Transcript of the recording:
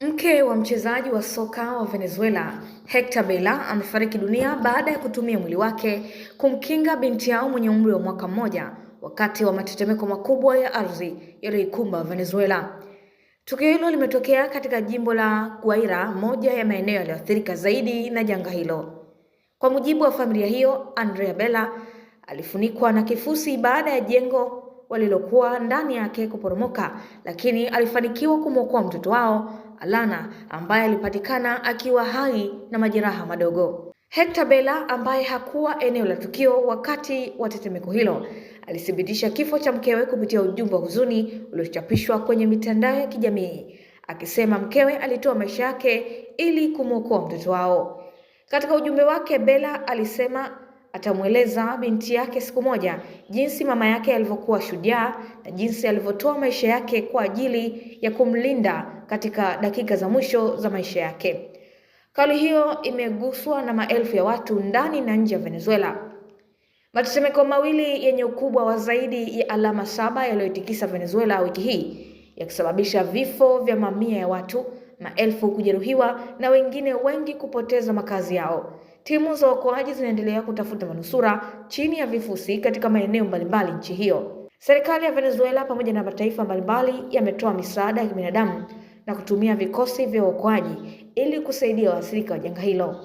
Mke wa mchezaji wa soka wa Venezuela, Hector Bella, amefariki dunia baada ya kutumia mwili wake kumkinga binti yao mwenye umri wa mwaka mmoja wakati wa matetemeko makubwa ya ardhi yaliyoikumba Venezuela. Tukio hilo limetokea katika jimbo la Guaira, moja ya maeneo yaliyoathirika zaidi na janga hilo. Kwa mujibu wa familia hiyo, Andrea Bella alifunikwa na kifusi baada ya jengo walilokuwa ndani yake kuporomoka, lakini alifanikiwa kumwokoa mtoto wao Alana ambaye alipatikana akiwa hai na majeraha madogo. Hector Bella ambaye hakuwa eneo la tukio wakati wa tetemeko hilo alithibitisha kifo cha mkewe kupitia ujumbe wa huzuni uliochapishwa kwenye mitandao ya kijamii, akisema mkewe alitoa maisha yake ili kumwokoa mtoto wao. Katika ujumbe wake, Bella alisema atamweleza binti yake siku moja jinsi mama yake alivyokuwa shujaa na jinsi alivyotoa maisha yake kwa ajili ya kumlinda katika dakika za mwisho za maisha yake. Kauli hiyo imeguswa na maelfu ya watu ndani na nje ya Venezuela. Matetemeko mawili yenye ukubwa wa zaidi ya alama 7 yaliyotikisa Venezuela wiki hii, yakisababisha vifo vya mamia ya watu, maelfu kujeruhiwa na wengine wengi kupoteza makazi yao. Timu za uokoaji zinaendelea kutafuta manusura chini ya vifusi katika maeneo mbalimbali nchi hiyo. Serikali ya Venezuela pamoja na mataifa mbalimbali yametoa misaada ya kibinadamu na kutumia vikosi vya uokoaji ili kusaidia waathirika wa janga hilo.